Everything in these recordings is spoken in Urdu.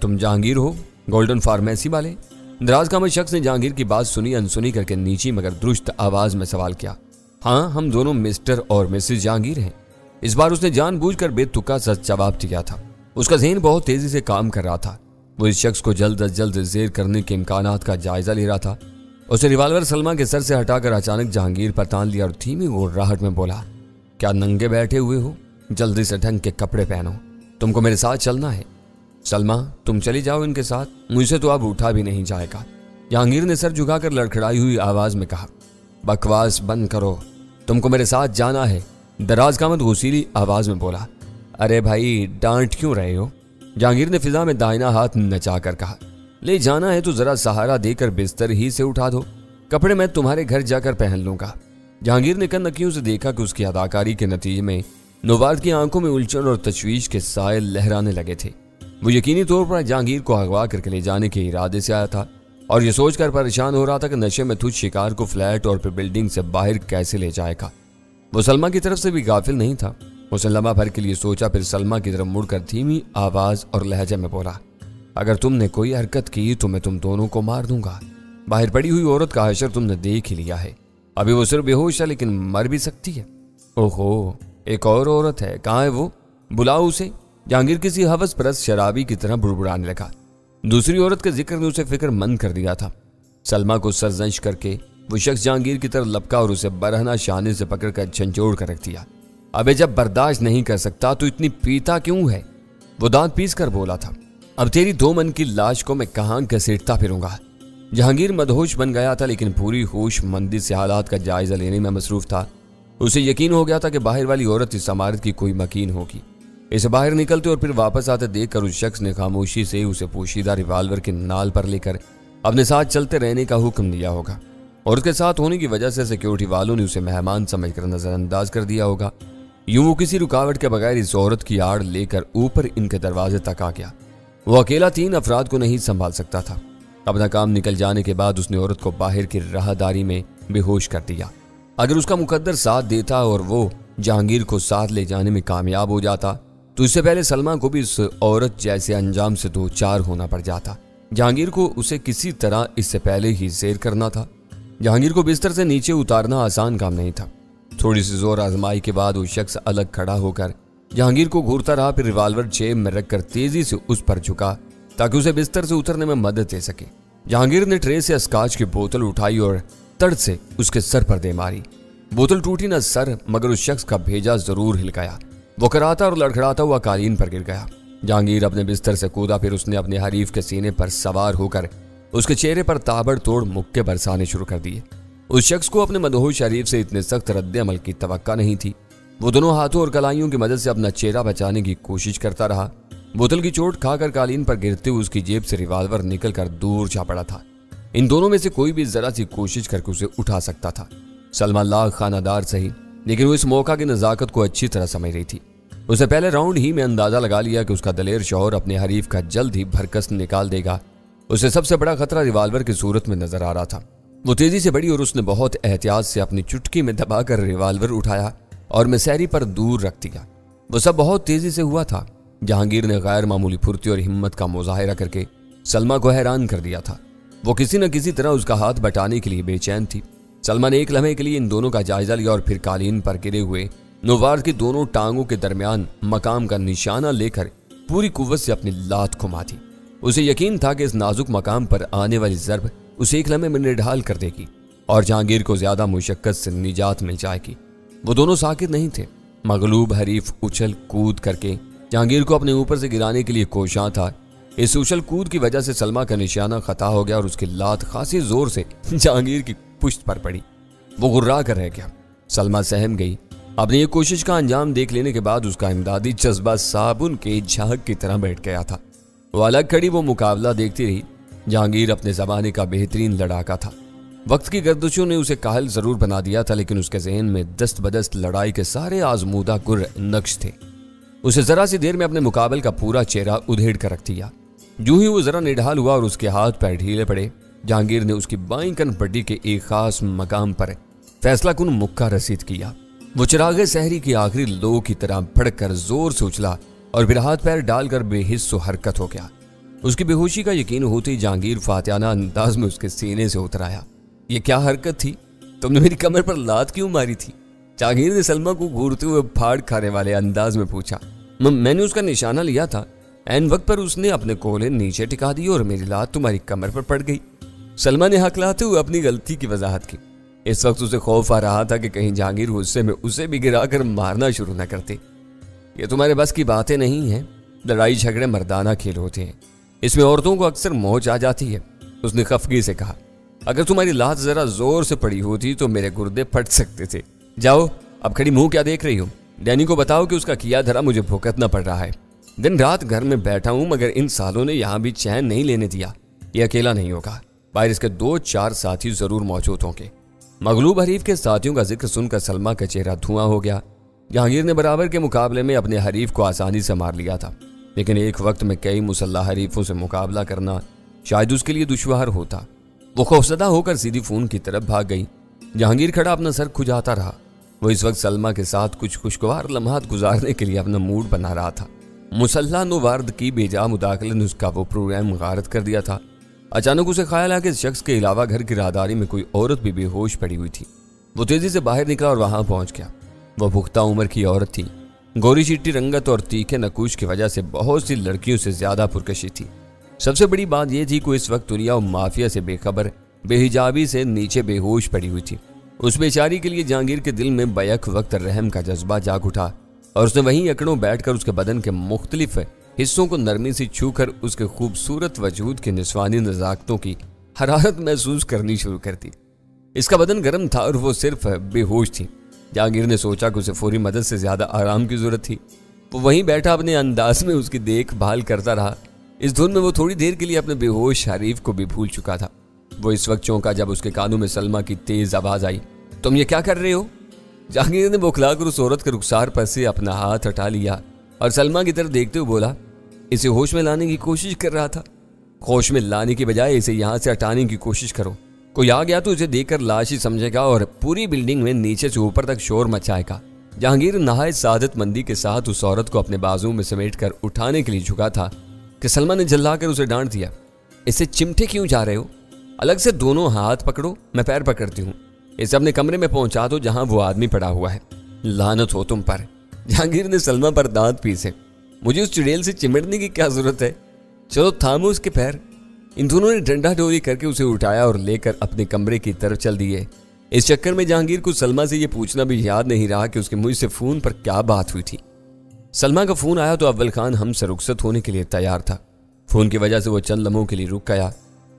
تم جہانگیر ہو؟ گولڈن فارمیسی والے؟ دراز قامت شخص نے جہانگیر کی بات سنی انسنی کر کے نیچی مگر درست آواز میں سوال کیا۔ ہاں، ہم دونوں مسٹر اور مسز جہانگیر ہیں۔ اس بار اس نے جان بوجھ کر بے تکا سچ جواب دیا تھا۔ اس کا ذہن بہت تیزی سے کام کر رہا تھا۔ وہ اس شخص کو جلد از جلد زیر کرنے کے امکانات کا جائزہ لے رہا تھا۔ اسے ریوالور سلمہ کے سر سے ہٹا کر اچانک جہانگیر پر تان لیا اور دھیمی گھبراہٹ میں بولا، کیا ننگے بیٹھے ہوئے ہو؟ جلدی سے ڈھنگ کے کپڑے پہنو، تم کو میرے ساتھ چلنا ہے۔ سلمہ، تم چلی جاؤ ان کے ساتھ، مجھ سے تو اب اٹھا بھی نہیں جائے گا۔ جہانگیر نے سر جھکا کر لڑکھڑائی ہوئی آواز میں کہا۔ بکواس بند کرو، تم کو میرے ساتھ جانا ہے، دراز قامت غصیلی آواز میں بولا۔ ارے بھائی، ڈانٹ کیوں رہے ہو؟ جہانگیر نے فضا میں دائنا ہاتھ نچا کر کہا۔ لے جانا ہے تو ذرا سہارا دے کر بستر ہی سے اٹھا دو، کپڑے میں تمہارے گھر جا کر پہن لوں گا۔ جہانگیر نے کن نکیوں سے دیکھا کہ اس کی اداکاری کے نتیجے میں نوبارد کی آنکھوں میں الجھن اور تشویش کے سائے لہرانے لگے تھے۔ وہ یقینی طور پر جہانگیر کو اغوا کر کے لے جانے کے ارادے سے آیا تھا اور یہ سوچ کر پریشان ہو رہا تھا کہ نشے میں تجھ شکار کو فلیٹ اور پھر بلڈنگ سے باہر کیسے لے جائے گا۔ وہ سلمہ کی طرف سے بھی غافل نہیں تھا۔ اس نے لمحہ بھر کے لیے سوچا، پھر سلمہ کی طرف مڑ کر دھیمی آواز اور لہجے میں بولا، اگر تم نے کوئی حرکت کی تو میں تم دونوں کو مار دوں گا۔ باہر پڑی ہوئی عورت کا حشر تم نے دیکھ ہی لیا ہے، ابھی وہ صرف بے ہوش ہے لیکن مر بھی سکتی ہے۔ اوہو، ایک اور عورت ہے، کہاں ہے وہ؟ بلاؤ اسے۔ جہانگیر کسی ہوس پرست شرابی کی طرح بڑبڑانے لگا۔ دوسری عورت کے ذکر نے اسے فکر مند کر دیا تھا۔ سلمہ کو سرزنش کر کے وہ شخص جہانگیر کی طرف لپکا اور اسے برہنہ شانے سے پکڑ کر جھنجھوڑ کر رکھ دیا۔ ابے جب برداشت نہیں کر سکتا تو اتنی پیتا کیوں ہے؟ وہ دانت پیس کر بولا تھا۔ اب تیری 2 من کی لاش کو میں کہاں گھسیٹتا پھروں گا؟ جہانگیر مدہوش بن گیا تھا لیکن پوری ہوش مندی سے حالات کا جائزہ لینے میں مصروف تھا۔ اسے یقین ہو گیا تھا کہ باہر والی عورت اس عمارت کی کوئی مکین ہوگی۔ اسے باہر نکلتے اور پھر واپس آتے دیکھ کر اس شخص نے خاموشی سے اسے پوشیدہ ریوالور کے نال پر لے کر اپنے ساتھ چلتے رہنے کا حکم دیا ہوگا، اور اس کے ساتھ ہونے کی وجہ سے سیکیورٹی والوں نے اسے مہمان سمجھ کر نظر انداز کر دیا ہوگا۔ یوں وہ کسی رکاوٹ کے بغیر اس عورت کی آڑ لے کر اوپر ان کے دروازے تک آ گیا۔ وہ اکیلا 3 افراد کو نہیں سنبھال سکتا تھا۔ اپنا کام نکل جانے کے بعد اس نے عورت کو باہر کی راہداری میں بے ہوش کر دیا۔ اگر اس کا مقدر ساتھ دیتا اور وہ جہانگیر کو ساتھ لے جانے میں کامیاب ہو جاتا تو اس سے پہلے سلمہ کو بھی اس عورت جیسے انجام سے 2-4 ہونا پڑ جاتا۔ جہانگیر کو اسے کسی طرح اس سے پہلے ہی زیر کرنا تھا۔ جہانگیر کو بستر سے نیچے اتارنا آسان کام نہیں تھا۔ تھوڑی سی زور آزمائی کے بعد وہ شخص الگ کھڑا ہو کر جہانگیر کو گھورتا رہا، پھر ریوالور جیب میں رکھ کر تیزی سے اس پر جھکا تاکہ اسے بستر سے اترنے میں مدد دے سکے۔ جہانگیر نے ٹرے سے اسکاچ کی بوتل اٹھائی اور تڑ سے اس کے سر پر دے ماری۔ بوتل ٹوٹی نہ سر، مگر اس شخص کا بھیجا ضرور ہل گیا۔ وہ کراتا اور لڑکھڑاتا ہوا قالین پر گر گیا۔ جہانگیر اپنے بستر سے کودا، پھر اس نے اپنے حریف کے سینے پر سوار ہو کر اس کے چہرے پر تابڑ توڑ مکے برسانے شروع کر دیے۔ اس شخص کو اپنے مدہوش حریف سے اتنے سخت رد عمل کی توقع نہیں تھی۔ وہ دونوں ہاتھوں اور کلائیوں کی مدد سے اپنا چہرہ بچانے کی کوشش کرتا رہا۔ بوتل کی چوٹ کھا کر قالین پر گرتے ہوئے اس کی جیب سے ریوالور نکل کر دور جا پڑا تھا۔ ان دونوں میں سے کوئی بھی ذرا سی کوشش کر کے اسے اٹھا سکتا تھا۔ سلمہ لاکھ خانہ دار سہی، لیکن وہ اس موقع کی نزاکت کو اچھی طرح سمجھ رہی تھی۔ اسے پہلے راؤنڈ ہی میں اندازہ لگا لیا کہ اس کا دلیر شوہر اپنے حریف کا جلد ہی بھرکس نکال دے گا۔ اسے سب سے بڑا خطرہ ریوالور کی صورت میں نظر آ رہا تھا۔ وہ تیزی سے بڑھی اور اس نے بہت احتیاط سے اپنی چٹکی میں دبا کر ریوالور اٹھایا اور مسیری پر دور رکھ دیا۔ وہ سب بہت تیزی سے ہوا تھا۔ جہانگیر نے غیر معمولی پھرتی اور ہمت کا مظاہرہ کر کے سلمہ کو حیران کر دیا تھا۔ وہ کسی نہ کسی طرح اس کا ہاتھ بٹانے کے لیے بے چین تھی۔ سلمہ نے ایک لمحے کے لیے ان دونوں کا جائزہ لیا اور پھر قالین پر گرے ہوئے نوار کی دونوں ٹانگوں کے درمیان مقام کا نشانہ لے کر پوری قوت سے اپنی لات گھما دی۔ اسے یقین تھا کہ اس نازک مقام پر آنے والی ضرب اسے ایک لمحے میں نڈھال کر دے گی اور جہانگیر کو زیادہ مشقت سے نجات مل جائے گی۔ وہ دونوں ساکت نہیں تھے۔ مغلوب حریف اچھل کود کر کے جہانگیر کو اپنے اوپر سے گرانے کے لیے کوشاں تھا۔ اس اچھل کود کی وجہ سے سلمہ کا نشانہ خطا ہو گیا اور اس کی لات خاصی زور سے جہانگیر کی پشت پر پڑی۔ وہ غرا کر رہ گیا۔ سلمہ سہم گئی۔ اپنی یہ کوشش کا انجام دیکھ لینے کے بعد اس کا امدادی جذبہ صابن کے جھاگ کی طرح بیٹھ گیا تھا۔ وہ الگ کھڑی وہ مقابلہ دیکھتی رہی۔ جہانگیر اپنے زمانے کا بہترین لڑاکا تھا۔ وقت کی گردشوں نے اسے کاہل ضرور بنا دیا تھا، لیکن اس کے ذہن میں دست بدست لڑائی کے سارے آزمودہ گر نقش تھے۔ اسے ذرا سی دیر میں اپنے مقابل کا پورا چہرہ ادھیڑ کر رکھ دیا۔ جو ہی وہ ذرا نڈھال ہوا اور اس کے ہاتھ پیر ڈھیلے پڑے، جہانگیر نے اس کی بائیں کن پٹی کے ایک خاص مقام پر فیصلہ کن مکہ رسید کیا۔ وہ چراغ سحری کی آخری لو کی طرح بھڑک کر زور سے اچھلا اور پھر ہاتھ پیر ڈال کر بے حس و حرکت ہو گیا۔ اس کی بے ہوشی کا یقین ہوتے ہی جہانگیر فاتحانہ انداز میں اس کے سینے سے اتر آیا۔ یہ کیا حرکت تھی؟ تم نے میری کمر پر لات کیوں ماری تھی؟ جہانگیر نے سلمیٰ کو گھورتے ہوئے پھاڑ کھانے والے انداز میں پوچھا۔ میں نے اس کا نشانہ لیا تھا، عین وقت پر اس نے اپنے کولے نیچے ٹکا دی اور میری لات تمہاری کمر پر پڑ گئی۔ سلمیٰ نے ہکلاتے ہوئے اپنی غلطی کی وضاحت کی۔ اس وقت اسے خوف آ رہا تھا کہ کہیں جہانگیر غصے میں اسے بھی گرا کر مارنا شروع نہ کرتے۔ یہ تمہارے بس کی باتیں نہیں ہیں، لڑائی جھگڑے مردانہ کھیل ہوتے ہیں، اس میں عورتوں کو اکثر موج آ جاتی ہے، اس نے خفگی سے کہا۔ اگر تمہاری لات ذرا زور سے پڑی ہوتی تو میرے گردے پھٹ سکتے تھے۔ جاؤ، اب کھڑی منہ کیا دیکھ رہی ہو؟ ڈینی کو بتاؤ کہ اس کا کیا دھرا مجھے بھگتنا پڑ رہا ہے۔ دن رات گھر میں بیٹھا ہوں مگر ان سالوں نے یہاں بھی چین نہیں لینے دیا۔ یہ اکیلا نہیں ہوگا، باہر اس کے 2-4 ساتھی ضرور موجود ہوں گے۔ مغلوب حریف کے ساتھیوں کا ذکر سن کر سلمیٰ کا چہرہ دھواں ہو گیا۔ جہانگیر نے برابر کے مقابلے میں اپنے حریف کو آسانی سے مار لیا تھا، لیکن ایک وقت میں کئی مسلح حریفوں سے مقابلہ کرنا شاید اس کے لیے دشوار ہوتا۔ وہ خوفزدہ ہو کر سیدھی فون کی طرف بھاگ گئی۔ جہانگیر کھڑا اپنا سر کھجاتا رہا۔ وہ اس وقت سلمیٰ کے ساتھ کچھ خوشگوار لمحات گزارنے کے لیے اپنا موڈ بنا رہا تھا۔ مسلح نوارد کی بے جا مداخلت نے اس کا وہ پروگرام غارت کر دیا تھا۔ اچانک اسے خیال آیا کہ اس شخص کے علاوہ گھر کی راہداری میں کوئی عورت بھی بے ہوش پڑی ہوئی تھی۔ وہ تیزی سے باہر نکلا اور وہاں پہنچ گیا۔ وہ پختہ عمر کی عورت تھی، گوری چٹی رنگت اور تیکھے نقوش کی وجہ سے بہت سی لڑکیوں سے زیادہ پرکشی تھی۔ سب سے بڑی بات یہ تھی کہ اس وقت دنیا و مافیا سے بے خبر بے حجابی سے نیچے بے ہوش پڑی ہوئی تھی۔ اس بیچاری کے لیے جہانگیر کے دل میں بیک وقت رحم کا جذبہ جاگ اٹھا اور اس نے وہیں اکڑوں بیٹھ کر اس کے بدن کے مختلف حصوں کو نرمی سے چھو کر اس کے خوبصورت وجود کے نسوانی نزاکتوں کی حرارت محسوس کرنی شروع کر دی۔ اس کا بدن گرم تھا اور وہ صرف بے ہوش تھی۔ جہانگیر نے سوچا کہ اسے فوری مدد سے زیادہ آرام کی ضرورت تھی۔ وہ وہیں بیٹھا اپنے انداز میں اس کی دیکھ بھال کرتا رہا۔ اس دھن میں وہ تھوڑی دیر کے لیے اپنے بے ہوش حریف کو بھی بھول چکا تھا۔ وہ اس وقت چونکا جب اس کے کانوں میں سلمیٰ کی تیز آواز آئی، تم یہ کیا کر رہے ہو؟ جہانگیر نے بوکھلا کر اس عورت کے رخسار پر سے اپنا ہاتھ ہٹا لیا اور سلمیٰ کی طرف دیکھتے ہوئے بولا، اسے ہوش میں لانے کی کوشش کر رہا تھا۔ ہوش میں لانے کی بجائے اسے یہاں سے ہٹانے کی کوشش کرو۔ کوئی آ گیا تو اسے دیکھ کر لاش ہی سمجھے گا اور پوری بلڈنگ میں نیچے سے اوپر تک شور مچائے گا۔ جہانگیر نہایت سعادت مندی کے ساتھ اس عورت کو اپنے بازو میں سمیٹ کر اٹھانے کے لیے جھکا تھا کہ سلمیٰ نے جھلا کر اسے ڈانٹ دیا، اسے چمٹے کیوں جا رہے ہو؟ الگ سے دونوں ہاتھ پکڑو، میں پیر پکڑتی ہوں۔ اسے اپنے کمرے میں پہنچا دو جہاں وہ آدمی پڑا ہوا ہے۔ لعنت ہو تم پر۔ جہانگیر نے سلمیٰ پر دانت پیسے۔ مجھے اس چڑیل سے چمٹنے کی کیا ضرورت ہے؟ چلو تھامو اس کے پیر۔ ان دونوں نے ڈنڈا ڈوری کر کے اسے اٹھایا اور لے کر اپنے کمرے کی طرف چل دیے۔ اس چکر میں جہانگیر کو سلمیٰ سے یہ پوچھنا بھی یاد نہیں رہا کہ اس کے مجھ سے فون پر کیا بات ہوئی تھی۔ سلمیٰ کا فون آیا تو اول خان ہم سے رخصت ہونے کے لیے تیار تھا۔ فون کی وجہ سے وہ چند لمحوں کے لیے رک گیا۔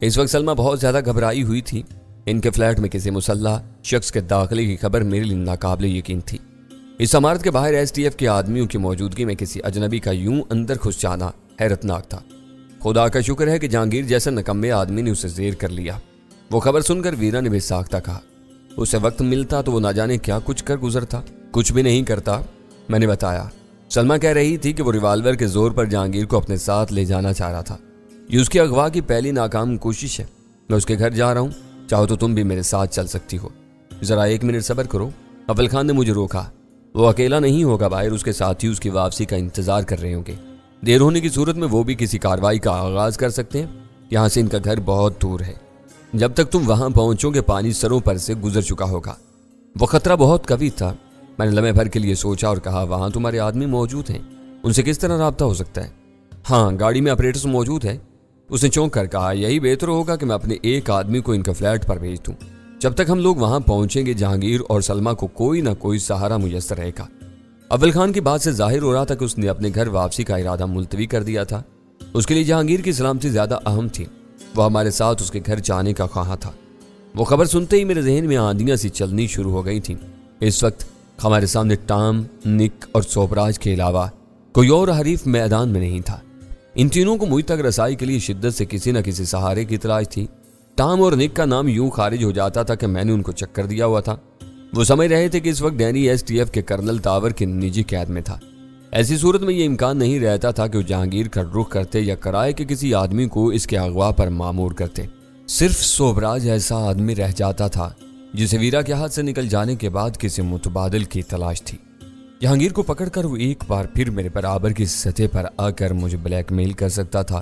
اس وقت سلمیٰ بہت زیادہ گھبرائی ہوئی تھی۔ ان کے فلیٹ میں کسی مسلح شخص کے داخلے کی خبر میرے لیے ناقابل یقین تھی۔ اس عمارت کے باہر ایس ٹی ایف کے آدمیوں کی موجودگی میں کسی اجنبی کا یوں اندر گھس جانا حیرت ناک تھا۔ خدا کا شکر ہے کہ جہانگیر جیسا نکمے آدمی نے اسے زیر کر لیا۔ وہ خبر سن کر ویرا نے بے ساختہ کہا، اسے وقت ملتا تو وہ نہ جانے کیا کچھ کر گزرتا۔ کچھ بھی نہیں کرتا، میں نے بتایا۔ سلمیٰ کہہ رہی تھی کہ وہ ریوالور کے زور پر جہانگیر کو اپنے ساتھ لے جانا چاہ رہا تھا۔ یہ اس کی اغوا کی پہلی ناکام کوشش ہے۔ میں اس کے گھر جا رہا ہوں، چاہو تو تم بھی میرے ساتھ چل سکتی ہو۔ ذرا 1 منٹ صبر کرو۔ اول خان نے مجھے روکا۔ وہ اکیلا نہیں ہوگا، باہر اس کے ساتھی اس کی واپسی کا انتظار کر رہے ہوں گے۔ دیر ہونے کی صورت میں وہ بھی کسی کارروائی کا آغاز کر سکتے ہیں۔ یہاں سے ان کا گھر بہت دور ہے۔ جب تک تم وہاں پہنچو گے پانی سروں پر سے گزر چکا ہوگا۔ وہ خطرہ بہت قوی تھا۔ میں نے لمحے بھر کے لیے سوچا اور کہا، وہاں تمہارے آدمی موجود ہیں، ان سے کس طرح رابطہ ہو سکتا ہے؟ ہاں، گاڑی میں آپریٹرز موجود ہیں۔ اس نے چونک کر کہا، یہی بہتر ہوگا کہ میں اپنے ایک آدمی کو ان کے فلیٹ پر بھیج دوں۔ جب تک ہم لوگ وہاں پہنچیں گے جہانگیر اور سلمیٰ کو کوئی نہ کوئی سہارا میسر رہے گا۔ اول خان کی بات سے ظاہر ہو رہا تھا کہ اس نے اپنے گھر واپسی کا ارادہ ملتوی کر دیا تھا۔ اس کے لیے جہانگیر کی سلامتی زیادہ اہم تھی۔ وہ ہمارے ساتھ اس کے گھر جانے کا خواہاں تھا۔ وہ خبر سنتے ہی میرے ذہن میں آندیاں سی چلنی شروع ہو گئی تھیں۔ اس وقت ہمارے سامنے ٹام، نک اور سوبراج کے علاوہ کوئی اور حریف میدان میں نہیں تھا۔ ان تینوں کو مجھ تک رسائی کے لیے شدت سے کسی نہ کسی سہارے کی تلاش تھی۔ ٹام اور نک کا نام یوں خارج ہو جاتا تھا کہ میں نے ان کو چکر دیا ہوا تھا۔ وہ سمجھ رہے تھے کہ اس وقت ڈینی ایس ٹی ایف کے کرنل تاور کی نجی قید میں تھا۔ ایسی صورت میں یہ امکان نہیں رہتا تھا کہ وہ جہانگیر کا رخ کرتے یا کرائے کے کسی آدمی کو اس کے اغوا پر مامور کرتے۔ صرف سوبراج ایسا آدمی رہ جاتا تھا جسے ویرا کے ہاتھ سے نکل جانے کے بعد کسی متبادل کی تلاش تھی۔ جہانگیر کو پکڑ کر وہ ایک بار پھر میرے برابر کی سطح پر آ کر مجھے بلیک میل کر سکتا تھا۔